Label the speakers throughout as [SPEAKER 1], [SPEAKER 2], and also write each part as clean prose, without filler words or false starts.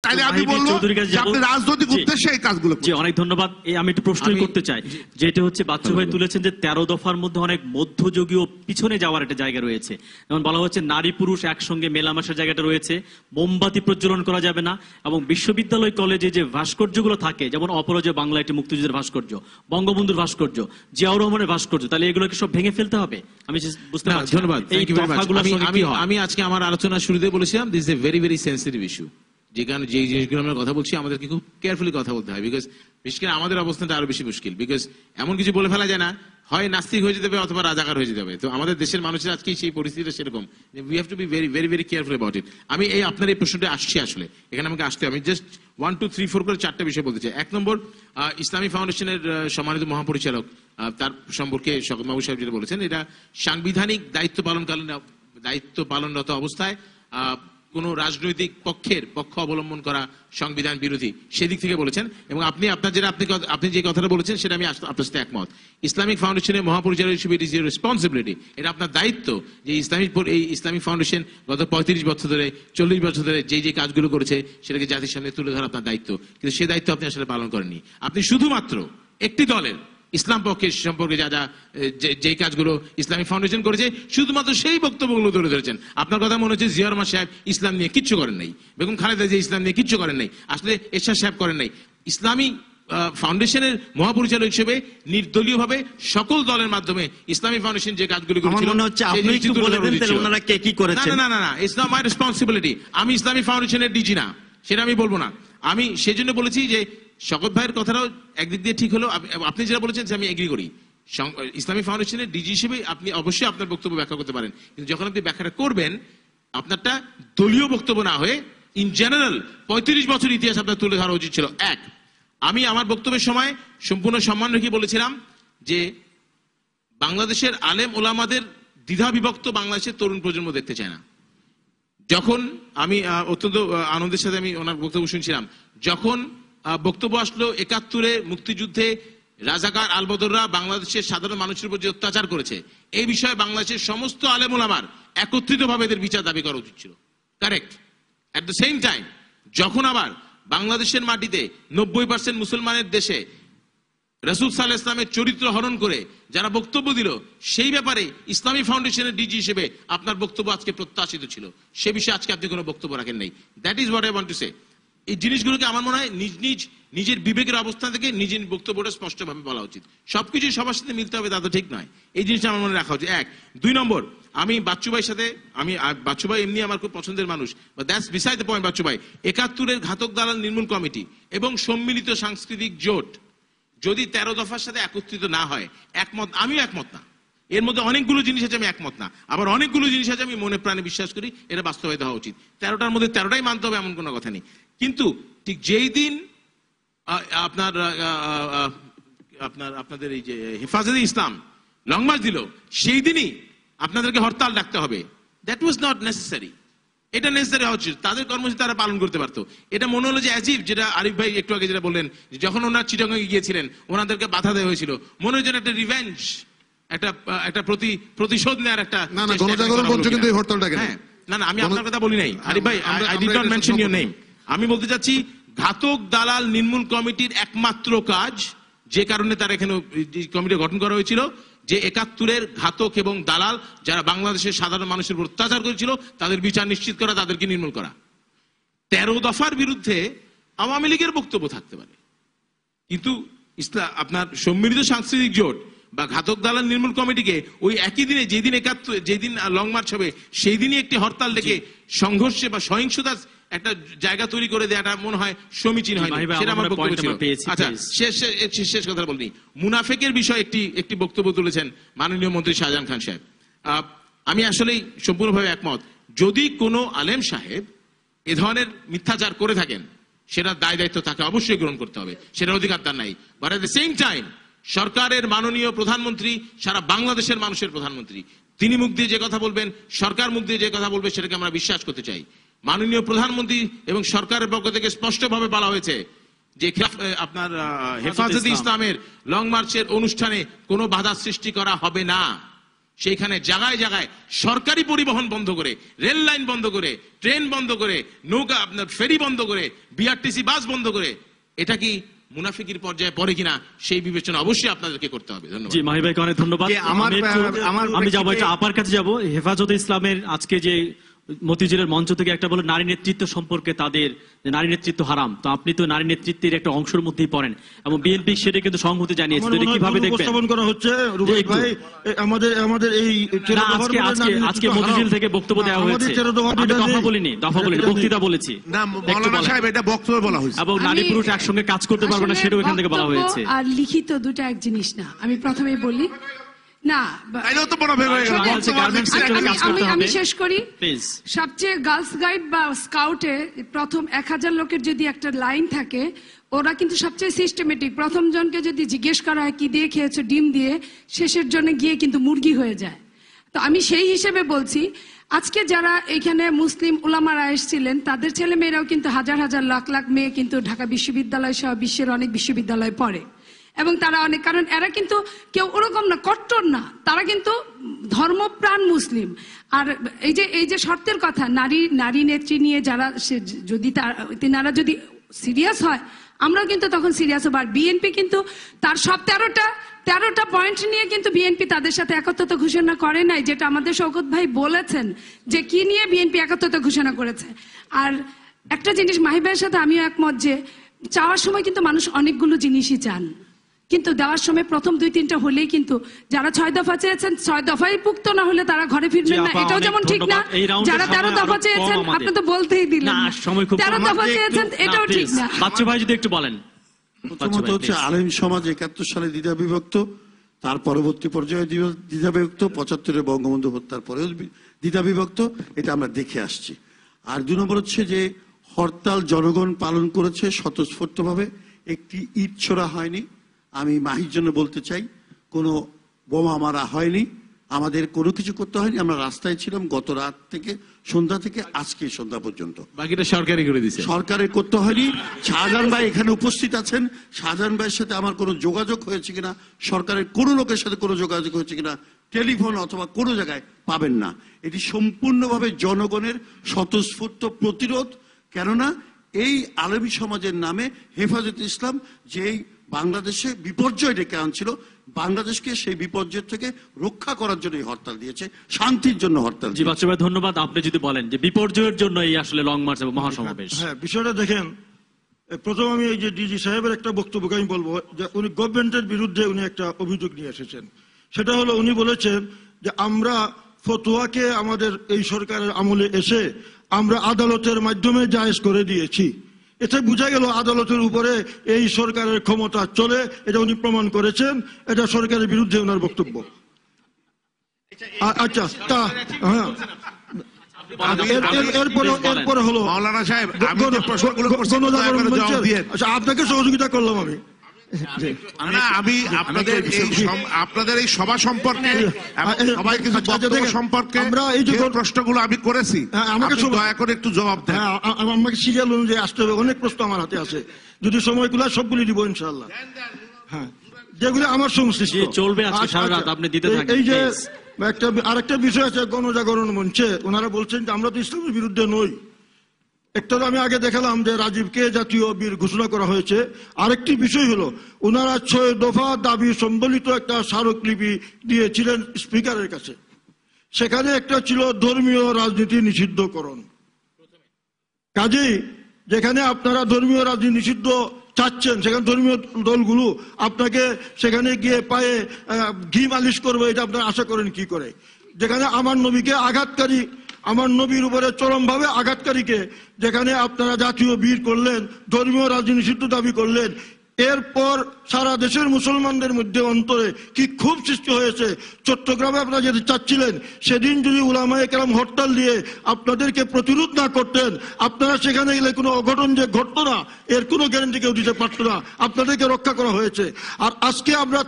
[SPEAKER 1] তাহলে আমি বলবো যে আপনি রাজনৈতিক উদ্দেশ্যে এই কাজগুলো
[SPEAKER 2] জি অনেক ধন্যবাদ। আমি একটু প্রশ্নই করতে চাই, যেটা হচ্ছে বাচ্চু ভাই তুলেছেন যে 13 দফার মধ্যে অনেক মধ্যযুগীয় পিছনে যাওয়ার একটা জায়গা রয়েছে। যেমন বলা হচ্ছে নারী পুরুষ একসঙ্গে মেলামেশার জায়গাটা রয়েছে, মোমবাতি প্রজ্বলন করা যাবে না, এবং বিশ্ববিদ্যালয় কলেজে যে ভাস্কর্যগুলো থাকে, যেমন অপরাজয় বাংলা একটি মুক্তিযুদ্ধের ভাস্কর্য, বঙ্গবন্ধুর ভাস্কর্য, জিয়াউর রহমানের ভাস্কর্য, তাহলে এগুলোকে সব ভেঙে ফেলতে হবে? আমি বুঝতে পারছি।
[SPEAKER 3] ধন্যবাদ। আমি আমার আলোচনা শুরুতে বলেছিলাম this is a very very sensitive issue. যেখানে যে জিনিসগুলো আমরা কথা বলছি আমাদেরকে খুব কেয়ারফুলি কথা বলতে হয়, বিকজ বিশেষ করে আমাদের অবস্থাটা আরো বেশি মুশকিল, বিকজ এমন কিছু বলে ফেলা যায় না, হয় নাস্তিক হয়ে যেতে হবে অথবা রাজাকার হয়ে যেতে হবে। তো আমাদের দেশের মানুষের আজকে সেই পরিস্থিতিটা সেরকম, we have to be very very very careful about it. আমি আপনার এই প্রশ্নটা আসছি, আসলে এখানে আমাকে আসতে আমি জাস্ট 1 2 3 4 করে 4টা বিষয় বলতে চাই। 1 নম্বর, ইসলামী ফাউন্ডেশনের সম্মানিত মহাপরিচালক তার সম্পর্কে শওকত মাহবুব সাহেব যেটা বলেছেন, এটা সাংবিধানিক দায়িত্ব পালনরত অবস্থায় কোন রাজনৈতিক পক্ষ অবলম্বন করা সংবিধান বিরোধী, সেদিক থেকে বলেছেন। এবং আপনি যে কথাটা বলেছেন সেটা আমি আপনার সাথে একমত। ইসলামিক ফাউন্ডেশনের মহাপরিচালক হিসেবে ইট ইজ ইউর রেসপন্সিবিলিটি, এটা আপনার দায়িত্ব যে ইসলামিক ফাউন্ডেশন গত 35 বছর ধরে 40 বছর ধরে যে কাজগুলো করেছে সেটাকে জাতির সামনে তুলে ধরা আপনার দায়িত্ব, কিন্তু সেই দায়িত্ব আপনি আসলে পালন করেননি। আপনি শুধুমাত্র একটি দলের ইসলাম পক্ষের সম্পর্কে যে কাজগুলো ইসলামিক ফাউন্ডেশন করেছে শুধুমাত্র সেই বক্তব্যগুলো তুলে ধরেছেন। আপনার কথা মনে হচ্ছে জিয়া রহমান সাহেব ইসলাম নিয়ে কিচ্ছু করেন নাই, বেগম খালেদা জিয়া ইসলাম নিয়ে কিচ্ছু করেন নাই, আসলে এরশাদ সাহেব করেন নাই। ইসলামী ফাউন্ডেশনের মহাপরিচালক হিসেবে নির্দলীয়ভাবে সকল দলের মাধ্যমে ইসলামী ফাউন্ডেশন যে কাজগুলো করেছিল, না ইটস নট মাই রেসপন্সিবিলিটি। আমি ইসলামী ফাউন্ডেশনের ডিজি না, সেটা আমি বলবো না। আমি সেজন্য বলেছি যে শওকত ভাইয়ের কথাটাও একদিক দিয়ে ঠিক হলো, আপনি যেটা বলেছেন আমি এগ্রি করি। ইসলামী ফাউন্ডেশনের ডিজি হিসেবে আপনি অবশ্যই আপনার বক্তব্য ব্যাখ্যা করতে পারেন, কিন্তু যখন আপনি ব্যাখ্যাটা করবেন আপনারটা দলীয় বক্তব্য না হয়ে ইন জেনারেল 35 বছর ইতিহাস আপনার তুলে ধরা উচিত ছিল। আমি আমার বক্তব্যের সময় সম্পূর্ণ সম্মান রেখে বলেছিলাম যে বাংলাদেশের আলেম ওলামাদের দ্বিধা বিভক্ত বাংলাদেশের তরুণ প্রজন্ম দেখতে চায় না। যখন আমি অত্যন্ত আনন্দের সাথে আমি ওনার বক্তব্য শুনছিলাম, যখন বক্তব্য আসলো 71-এ মুক্তিযুদ্ধে রাজাকার আলবদররা বাংলাদেশের সাধারণ মানুষের উপর যে অত্যাচার করেছে, এই বিষয়ে বাংলাদেশের সমস্ত আলেম ওলামার একত্রিতভাবে এদের বিচার দাবি করা উচিত ছিল, correct. At the same time যখন আবার বাংলাদেশের মাটিতে 90% মুসলমানের দেশে রাসূল সাল্লাল্লাহু আলাইহি ওয়াসাল্লামের চরিত্র হরণ করে যারা বক্তব্য দিল, সেই ব্যাপারে ইসলামী ফাউন্ডেশনের ডিজি হিসেবে আপনার বক্তব্য আজকে প্রত্যাশিত ছিল, সে বিষয়ে আজকে আপনি কোনো বক্তব্য রাখেন নাই। That is what I want to say. এই জিনিসগুলোকে আমার মনে হয় নিজের বিবেকের অবস্থান থেকে নিজের বক্তব্যটা স্পষ্টভাবে বলা উচিত। সবকিছু সবার সাথে মিলতে হবে তা তো ঠিক নয়, এই জিনিসটা আমার মনে রাখা উচিত। 2 নম্বর, আমি বাচ্চু ভাইয়ের সাথে বাচ্চু ভাই এমনি আমার খুব পছন্দের মানুষ, but that's beside the point. Bachchu ভাই 71-এর ঘাতক দালাল নির্মূল কমিটি এবং সম্মিলিত সাংস্কৃতিক জোট যদি 13 দফার সাথে একত্রিত না হয়, আমিও একমত না। এর মধ্যে অনেকগুলো জিনিস আছে আমি একমত না, আবার অনেকগুলো জিনিস আছে আমি মনে প্রাণে বিশ্বাস করি এটা বাস্তবায়িত হওয়া উচিত। 13টার মধ্যে 13টাই মানতে হবে এমন কোনো কথা নেই, কিন্তু ঠিক যেই দিন আপনাদের এই যে হেফাজতে ইসলাম লং মার্চ দিল, সেই দিনই আপনাদেরকে হরতাল ডাকতে হবে। That was not necessary. এটা নেসেসারি হওয়া উচিত, তাদের কর্মসূচি তারা পালন করতে পারতো। এটা মনে হলো যে অ্যাজিভ, যেটা আরিফ ভাই একটু আগে যেটা বললেন, যখন ওনার চিটাগাঙ্গে গিয়েছিলেন ওনাদেরকে বাধা দেওয়া হয়েছিল, মনে হয় যেন একটা রিভেঞ্জ, একটা প্রতিশোধ নেওয়ার একটা
[SPEAKER 1] না,
[SPEAKER 3] আমি আপনার কথা বলি নাই আরিফ ভাই, I did not mention your name. আমি বলতে চাচ্ছি ঘাতক দালাল নির্মূল কমিটির একমাত্র কাজ, যে কারণে তার এখানে কমিটি গঠন করা হয়েছিল, যে 71-এর ঘাতক এবং দালাল যারা বাংলাদেশের সাধারণ মানুষের উপর অত্যাচার করেছিল তাদের বিচার নিশ্চিত করা, তাদেরকে নির্মূল করা। 13 দফার বিরুদ্ধে আওয়ামী লীগের বক্তব্য থাকতে পারে, কিন্তু আপনার সম্মিলিত সাংস্কৃতিক জোট বা ঘাতক দালাল নির্মূল কমিটিকে ওই একই দিনে যেদিন লং মার্চ হবে সেই দিনই একটি হরতাল ডেকে সংঘর্ষে বা সহিংসতা একটা জায়গা তৈরি করে দেওয়াটা মনে হয় সমীচীন হয়নি, সেটা আমার বক্তব্য ছিল। আচ্ছা, শেষ কথা বলিনি। মুনাফেকের বিষয়ে একটি বক্তব্য তুলেছেন মাননীয় মন্ত্রী শাহজাহান খান সাহেব। আমি আসলেই সম্পূর্ণভাবে একমত। যদি কোনো আলেম সাহেব এ ধরনের মিথ্যাচার করে থাকেন, সেটা দায় দায়িত্ব তাকে অবশ্যই গ্রহণ করতে হবে, সেটা অধিকার তার নাই। But at the same time সরকারের মাননীয় প্রধানমন্ত্রী সারা বাংলাদেশের মানুষের প্রধানমন্ত্রী, তিনি মুখ দিয়ে যে কথা বলবেন, সরকার মুখ দিয়ে যে কথা বলবে, সেটাকে আমরা বিশ্বাস করতে চাই। মাননীয় প্রধানমন্ত্রী এবং সরকারের পক্ষ থেকে স্পষ্টভাবে বলা হয়েছে যে আপনার হেফাজতে ইসলামের লং মার্চের অনুষ্ঠানে কোনো বাধা সৃষ্টি করা হবে না। সেইখানে জায়গায় জায়গায় সরকারি পরিবহন বন্ধ করে, রেল লাইন বন্ধ করে, ট্রেন বন্ধ করে, নৌকা আপনার ফেরি বন্ধ করে, বিআরটিসি বাস বন্ধ করে, এটা কি মুনাফিকির পর্যায়ে পড়ে কিনা সেই বিবেচনা অবশ্যই আপনাদেরকে করতে হবে। ধন্যবাদ।
[SPEAKER 2] জি মাহি ভাইকে অনেক ধন্যবাদ। আমি যাবো একটা আপার কাছে যাব। হেফাজতে ইসলামের আজকে যে মতিঝিলের মঞ্চ থেকে একটা বলে নারী নেতৃত্ব সম্পর্কে তাদের যে নারী নেতৃত্ব হারাম, তো আপনি তো নারী নেতৃত্বের একটা অংশের মধ্যেই পড়েন এবং বিএনপি সেটা কিন্তু সংহতি জানিয়েছে, তো এটা কিভাবে দেখবেন?
[SPEAKER 4] উপস্থাপন করা হচ্ছে রুবেল ভাই, আমাদের এই
[SPEAKER 2] না, আজকে মতিঝিল থেকে বক্তব্য দেওয়া হয়েছে। আমি দফা বলিনি, বক্তৃতা বলেছি।
[SPEAKER 1] না মাওলানা সাহেব, এটা বক্তব্য বলা হয়েছে।
[SPEAKER 2] এবং নারী পুরুষ একসঙ্গে কাজ করতে পারবে না সেটাও এখান থেকে বলা হয়েছে।
[SPEAKER 5] আর লিখিত দুটো এক জিনিস না, আমি প্রথমেই বলি না।
[SPEAKER 1] তাইলেও তো বড় ভেবে গেল।
[SPEAKER 5] আমি শেষ করি।
[SPEAKER 2] প্লিজ।
[SPEAKER 5] সবচেয়ে গার্লস গাইড বা স্কাউটে প্রথম 1000 লোকের যদি একটা লাইন থাকে, ওরা কিন্তু সবচেয়ে সিস্টেমেটিক। প্রথম জনকে যদি জিজ্ঞেস করা হয় কি দিয়ে খেয়েছো, ডিম দিয়ে, শেষের জন্য গিয়ে কিন্তু মুরগি হয়ে যায়। তো আমি সেই হিসেবে বলছি, আজকে যারা এখানে মুসলিম উলামারা এসেছিলেন, তাদের ছেলে মেয়েরাও কিন্তু হাজার হাজার লাখ লাখ মেয়ে কিন্তু ঢাকা বিশ্ববিদ্যালয় সহ বিশ্বের অনেক বিশ্ববিদ্যালয়ে পড়ে। এবং তারা অনেক, কারণ এরা কিন্তু কেউ ওরকম না, কট্টর না, তারা কিন্তু ধর্মপ্রাণ মুসলিম। আর এই যে শর্তের কথা, নারী নেত্রী নিয়ে যারা যদি তেনারা যদি সিরিয়াস হয়, আমরাও কিন্তু তখন সিরিয়াস হবো। আর বিএনপি কিন্তু তার সব 13টা পয়েন্ট নিয়ে কিন্তু বিএনপি তাদের সাথে একত্রতা ঘোষণা করে নাই, যেটা আমাদের শওকত ভাই বলেছেন যে কি নিয়ে বিএনপি একত্রতা ঘোষণা করেছে। আর একটা জিনিস মাহি ভাইয়ের সাথে আমিও একমত যে চাওয়ার সময় কিন্তু মানুষ অনেকগুলো জিনিসই চান, কিন্তু দেওয়ার সময় প্রথম 2-3টা হলেই কিন্তু যারা 6 দফা চেয়েছেন 6 দফাই পুক্ত না হলে তারা ঘরে ফিরবেন না, এটাও যেমন ঠিক না। যারা 13 দফা চেয়েছেন, আপনি তো বলতেই দিলেন 13 দফা চেয়েছেন, এটাও ঠিক না।
[SPEAKER 2] বাচ্চু ভাই যদি একটু বলেন।
[SPEAKER 4] প্রথমত হচ্ছে আলেম সমাজ 71 সালে দ্বিধা বিভক্ত, তার পরবর্তী পর্যায়ে দ্বিধা বিভক্ত, 75-এ বঙ্গবন্ধু হত্যার পরেও দ্বিধা বিভক্ত, এটা আমরা দেখে আসছি। আর 2 নম্বর হচ্ছে যে হরতাল জনগণ পালন করেছে স্বতঃস্ফূর্তভাবে, একটি ইট ছোড়া হয়নি। আমি মাহির জন্য বলতে চাই, কোনো বোমা মারা হয়নি, আমাদের কোনো কিছু করতে হয়নি। আমরা রাস্তায় ছিলাম গত রাত থেকে, সন্ধ্যা থেকে আজকে সন্ধ্যা পর্যন্ত।
[SPEAKER 3] বাকিটা সরকারি করে দিয়েছে,
[SPEAKER 4] সরকারের করতে হয়নি। শাহজাহান ভাই এখানে উপস্থিত আছেন, শাহজাহান ভাইয়ের সাথে আমার কোনো যোগাযোগ হয়েছে কিনা, সরকারের কোনো লোকের সাথে কোনো যোগাযোগ হয়েছে কিনা, টেলিফোন অথবা কোনো জায়গায় পাবেন না। এটি সম্পূর্ণভাবে জনগণের স্বতঃস্ফূর্ত প্রতিরোধ। কেননা এই আলেমী সমাজের নামে হেফাজতে ইসলাম যেই বাংলাদেশে বিপর্যয় ডেকে আনছিল, বাংলাদেশকে সেই বিপর্যয় থেকে রক্ষা করার জন্য হরতাল দিয়েছে, শান্তির জন্য হরতাল।
[SPEAKER 2] জি বাচ্চু ভাই ধন্যবাদ। আপনি যদি বলেন যে বিপর্যয়ের জন্য এই আসলে লং মার্চ এবং মহাসমাবেশ।
[SPEAKER 4] হ্যাঁ, বিষয়টা দেখেন, প্রথম আমি এই যে ডিজি সাহেবের একটা বক্তব্যকে আমি বলবো যে উনি গভর্নমেন্টের বিরুদ্ধে উনি একটা অভিযোগ নিয়ে এসেছেন। সেটা হলো উনি বলেছেন যে আমরা ফতোয়াকে আমাদের এই সরকারের আমলে এসে আমরা আদালতের মাধ্যমে জায়েজ করে দিয়েছি। এতে বোঝা গেল আদালতের উপরে এই সরকারের ক্ষমতা চলে, এটা উনি প্রমাণ করেছেন। এটা সরকারের বিরুদ্ধে ওনার বক্তব্য। আচ্ছা, তা হ্যাঁ, এরপরে হলো
[SPEAKER 1] মাওলানা সাহেব, আমি যে প্রশ্নগুলো করছি জবাব দিয়ে।
[SPEAKER 4] আচ্ছা, আপনাকে সহযোগিতা করলাম আমি।
[SPEAKER 1] না, আমি আপনাদের এই সভা সম্পর্কে, সবাই কিছু বক্তব্য সম্পর্কে যে প্রশ্নগুলো আমি করেছি, আমাকে দয়া করে একটু জবাব দেন।
[SPEAKER 4] আমাকে সিরিয়াল অনুযায়ী আসতে হবে, অনেক প্রশ্ন আমার হাতে আছে, যদি সময় কুলায় সবগুলি দিব ইনশাআল্লাহ। হ্যাঁ, যেগুলো আমার সংশ্লিষ্ট
[SPEAKER 2] চলবে আজকে সারা রাত, আপনি দিতে থাকেন।
[SPEAKER 4] এই যে আরেকটা বিষয় আছে, গণজাগরণ মঞ্চে ওনারা বলছেন যে আমরা তো ইসলামের বিরুদ্ধে নই। একটা তো আমি আগে দেখালাম যে রাজীবকে জাতীয় বীর ঘোষণা করা হয়েছে। আরেকটি বিষয় হলো ওনারা 6 দফা দাবি সম্বলিত একটা স্মারকলিপি দিয়েছিলেন স্পিকারের কাছে। সেখানে একটা ছিল ধর্মীয় রাজনীতি নিষিদ্ধকরণ। কাজেই যেখানে আপনারা ধর্মীয় রাজনীতি নিষিদ্ধ চাচ্ছেন, সেখানে ধর্মীয় দলগুলো আপনাকে সেখানে গিয়ে পায়ে ঘি মালিশ করবে, এটা আপনারা আশা করেন কি করে? যেখানে আমার নবীকে আঘাতকারী, আমার নবীর উপরে চরমভাবে আঘাতকারীকে যেখানে আপনারা জাতীয় বীর করলেন, ধর্মীয় রাজনীতি নিষিদ্ধ দাবি করলেন, এরপর সারা দেশের মুসলমানদের মধ্যে অন্তরে কি খুব সৃষ্টি হয়েছে। চট্টগ্রামে আপনারা যেতে চাচ্ছিলেন, সেদিন যদি উলামায়ে কেরাম হরতাল দিয়ে আপনাদেরকে প্রতিরোধ না করতেন, আপনারা সেখানে গেলে কোনো অঘটন যে ঘটতো না, এর কোনো গ্যারান্টি কেউ দিতে পারতো না। আপনাদেরকে রক্ষা করা হয়েছে। আর আজকে আপনারা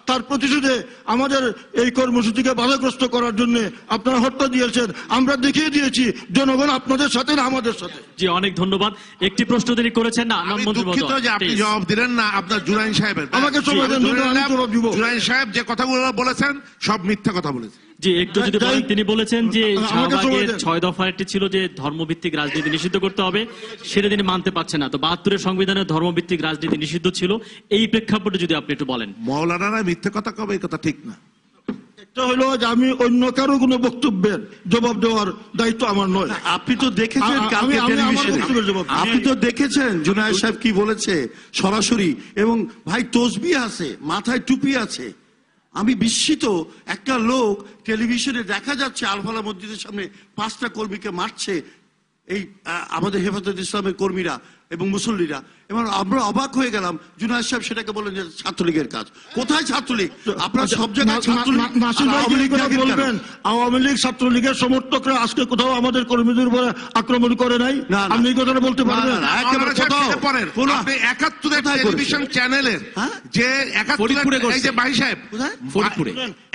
[SPEAKER 4] তার প্রতিশোধে আমাদের এই কর্মসূচিকে বাধাগ্রস্ত করার জন্য আপনারা হরতাল দিয়েছেন। আমরা দেখিয়ে দিয়েছি জনগণ আপনাদের সাথে না আমাদের সাথে।
[SPEAKER 2] জি অনেক ধন্যবাদ। একটি প্রশ্ন তিনি করেছেন না,
[SPEAKER 1] দুঃখিত যে আপনি জবাব জবাব দিলেন না আপনার জুনাইন সাহেবের।
[SPEAKER 4] আমাকে সময় দেন, আমি জবাব দিব।
[SPEAKER 1] জুনাইন সাহেব যে কথাগুলো বলেছেন সব মিথ্যা কথা বলেছেন।
[SPEAKER 2] জি একটু যদি বলেন, তিনি বলেছেন যে
[SPEAKER 4] আমাকে সময়
[SPEAKER 2] শাহবাগের
[SPEAKER 4] দেন।
[SPEAKER 2] 6 দফা একটি ছিল যে ধর্মভিত্তিক রাজনীতি নিষিদ্ধ করতে হবে, সেটা তিনি মানতে পারছেন না। তো 72-এর সংবিধানে ধর্মভিত্তিক রাজনীতি নিষিদ্ধ ছিল, এই প্রেক্ষাপটে যদি আপনি একটু বলেন।
[SPEAKER 1] মৌলানারা মিথ্যা কথা কবে, এই কথা ঠিক না।
[SPEAKER 4] একটা হলো যে আমি অন্য কারো কোনো বক্তব্যের জবাব দেওয়ার দায়িত্ব আমার নয়।
[SPEAKER 6] আপনি তো দেখেছেন কালকে
[SPEAKER 4] আমি আমার
[SPEAKER 6] টেলিভিশনে,
[SPEAKER 4] বক্তব্যের জবাব দিই।
[SPEAKER 6] আপনি তো দেখেছেন জুনায়েদ সাহেব কি বলেছে সরাসরি, এবং ভাই তসবিহ আছে, মাথায় টুপি আছে। আমি বিস্মিত, একটা লোক টেলিভিশনে দেখা যাচ্ছে আলফালা মসজিদের সামনে 5টা কর্মীকে মারছে এই আমাদের হেফাজত ইসলামের কর্মীরা এবং মুসল্লিরা, এবং আমরা অবাক হয়ে গেলাম। জুনায়েদ সাহেব সেটাকে বলেন যে ছাত্রলীগের কাজ। কোথায় ছাত্রলীগ? আপনারা সব জায়গায় ছাত্রলীগ,
[SPEAKER 4] নাসির ভাই
[SPEAKER 6] আওয়ামী লীগ
[SPEAKER 4] কি কথা
[SPEAKER 6] দেখেন কেন?
[SPEAKER 4] বলবেন? আওয়ামী লীগ ছাত্রলীগের সমর্থকরা আজকে কোথাও আমাদের কর্মীদের উপরে আক্রমণ করে নাই?
[SPEAKER 6] না, না।
[SPEAKER 4] আপনি এই কথাটা বলতে পারবেন?
[SPEAKER 6] না, না, একেবারে
[SPEAKER 1] মৌলানা সাহেব
[SPEAKER 6] কোথাও।
[SPEAKER 1] সেটা পড়েন।
[SPEAKER 6] কোন-
[SPEAKER 1] আপনি 71-এর
[SPEAKER 6] কোথায়
[SPEAKER 1] টেলিভিশন
[SPEAKER 6] করেছে?
[SPEAKER 1] চ্যানেলের
[SPEAKER 6] হ্যাঁ?
[SPEAKER 1] যে
[SPEAKER 3] ফরিদপুরে
[SPEAKER 1] 71-এর,
[SPEAKER 3] করছে।
[SPEAKER 1] এই যে ভাই সাহেব
[SPEAKER 6] কোথায়?
[SPEAKER 3] ফরিদপুরে।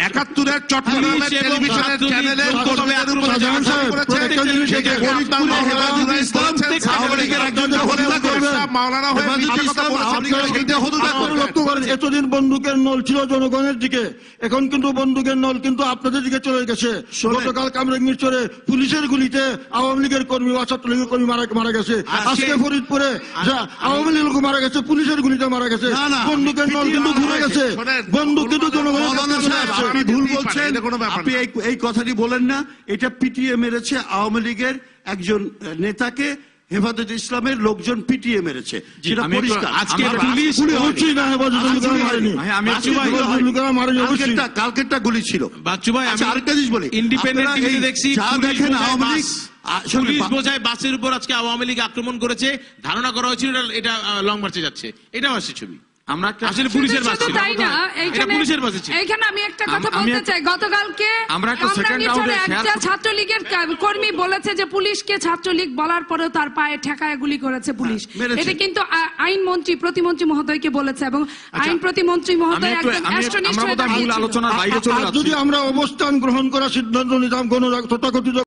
[SPEAKER 1] 71-এর চট্টগ্রামের
[SPEAKER 3] পুলিশ এবং
[SPEAKER 1] টেলিভিশনের
[SPEAKER 3] ছাত্রলীগ
[SPEAKER 1] চ্যানেলের
[SPEAKER 3] যোগ করবে
[SPEAKER 1] কর্মীদের উপরে
[SPEAKER 3] আক্রমণ।
[SPEAKER 1] যে
[SPEAKER 4] শাহজাহান
[SPEAKER 1] আক্রমণ
[SPEAKER 4] সাহেব,
[SPEAKER 1] করেছে,
[SPEAKER 4] একটা জিনিস
[SPEAKER 1] সেটা
[SPEAKER 4] দেখেন,
[SPEAKER 1] আপনার
[SPEAKER 6] ফরিদপুরে
[SPEAKER 1] মৌলানা
[SPEAKER 6] হেফাজত
[SPEAKER 1] জুনাইদ
[SPEAKER 6] ইসলাম
[SPEAKER 1] বলেছেন,
[SPEAKER 6] থেকে
[SPEAKER 1] আওয়ামী লীগের একজন
[SPEAKER 4] হেফাজত
[SPEAKER 1] হত্যা
[SPEAKER 4] ইসলাম
[SPEAKER 1] করেছে, মাওলানা হয়ে
[SPEAKER 6] হেফাজত
[SPEAKER 1] মিথ্যা কথা
[SPEAKER 6] ইসলাম
[SPEAKER 1] বলেছেন,
[SPEAKER 6] আপনারা
[SPEAKER 1] আপনি সেইটা হত্যা
[SPEAKER 4] আপনারা
[SPEAKER 1] করবেন।
[SPEAKER 4] লক্ষ্য করেন, এতদিন বন্দুকের নল ছিল জনগণের দিকে, এখন কিন্তু বন্দুকের নল কিন্তু আপনাদের দিকে চলে গেছে।
[SPEAKER 6] শোনেন।
[SPEAKER 4] গতকাল কামরাঙ্গীরচরে পুলিশের গুলিতে আওয়ামী লীগের কর্মী বা ছাত্রলীগের কর্মী মারা গেছে। আজকে ফরিদপুরে যা আওয়ামী লীগ লোক মারা গেছে, পুলিশের গুলিতে মারা গেছে।
[SPEAKER 6] না, না।
[SPEAKER 4] বন্দুকের নল কিন্তু ঘুরে গেছে,
[SPEAKER 1] শোনেন,
[SPEAKER 4] বন্দুক কিন্তু জনগণের
[SPEAKER 6] মৌলানা
[SPEAKER 4] কাছে চলে
[SPEAKER 6] সাহেব,
[SPEAKER 4] আসছে।
[SPEAKER 6] আপনি ভুল
[SPEAKER 1] এটা
[SPEAKER 6] বলছেন।
[SPEAKER 1] কোনো ব্যাপার
[SPEAKER 6] আপনি
[SPEAKER 1] না।
[SPEAKER 6] এই কথাটি বলেন না। এটা পিটিয়ে মেরেছে আওয়ামী লীগের একজন নেতাকে, হেফাজত ইসলামের লোকজন পিটিয়ে মেরেছে, সেটা
[SPEAKER 3] আমি একটু-
[SPEAKER 6] পরিষ্কার।
[SPEAKER 3] আজকে
[SPEAKER 6] আমরা-
[SPEAKER 3] পুলিশ-
[SPEAKER 4] অবশ্যই না, হেফাজত ইসলাম মারেনি।
[SPEAKER 3] বাচ্চু ভাই,
[SPEAKER 4] হেফাজত ইসলাম মারেনি, অবশ্যই।
[SPEAKER 6] কালকেরটা গুলি ছিল।
[SPEAKER 3] বাচ্চু ভাই,
[SPEAKER 6] আচ্ছা,
[SPEAKER 3] আমি
[SPEAKER 6] আরেকটা জিনিস বলি,
[SPEAKER 3] ইন্ডিপেন্ডেন্ট
[SPEAKER 6] আপনারা
[SPEAKER 3] টিভিতে
[SPEAKER 6] এই
[SPEAKER 3] দেখছি
[SPEAKER 6] যা
[SPEAKER 3] পুলিশ
[SPEAKER 6] দেখেন
[SPEAKER 3] বোঝায়
[SPEAKER 6] আওয়ামী লীগ,
[SPEAKER 3] বাস।
[SPEAKER 6] শোনেন,
[SPEAKER 3] পুলিশ বোঝায় বাসের উপর আজকে আওয়ামী লীগ আক্রমণ করেছে, ধারণা করা হয়েছিল এটা লং মার্চে যাচ্ছে। এটাও আসছে ছবি।
[SPEAKER 7] আমরা
[SPEAKER 3] আসলে পুলিশের বাস
[SPEAKER 5] শুধু
[SPEAKER 3] ছিল।
[SPEAKER 5] তাই না,
[SPEAKER 3] এটা পুলিশের বাসে ছিল।
[SPEAKER 5] এইখানে আমি একটা কথা
[SPEAKER 7] আমি
[SPEAKER 5] বলতে চাই। গতকালকে
[SPEAKER 7] আমরা একটা second round এ
[SPEAKER 5] একটা
[SPEAKER 7] share-
[SPEAKER 5] ছাত্রলীগের কর্মী বলেছে যে পুলিশকে ছাত্রলীগ বলার পরেও তার পায়ে ঠেকায় গুলি করেছে পুলিশ।
[SPEAKER 6] মেরেছে।
[SPEAKER 5] এটা কিন্তু আইনমন্ত্রী প্রতিমন্ত্রী মহোদয়কে বলেছে, এবং আইন প্রতিমন্ত্রী মহোদয় একদম অ্যাস্ট্রনিস্ট
[SPEAKER 7] আমরা
[SPEAKER 5] হয়ে
[SPEAKER 7] বোধহয় মূল
[SPEAKER 5] দাঁড়িয়েছিল।
[SPEAKER 7] আলোচনার বাইরে চলে
[SPEAKER 4] আর
[SPEAKER 7] যাচ্ছি।
[SPEAKER 4] যদি আমরা অবস্থান গ্রহণ করার সিদ্ধান্ত নিতাম, তথাকথিত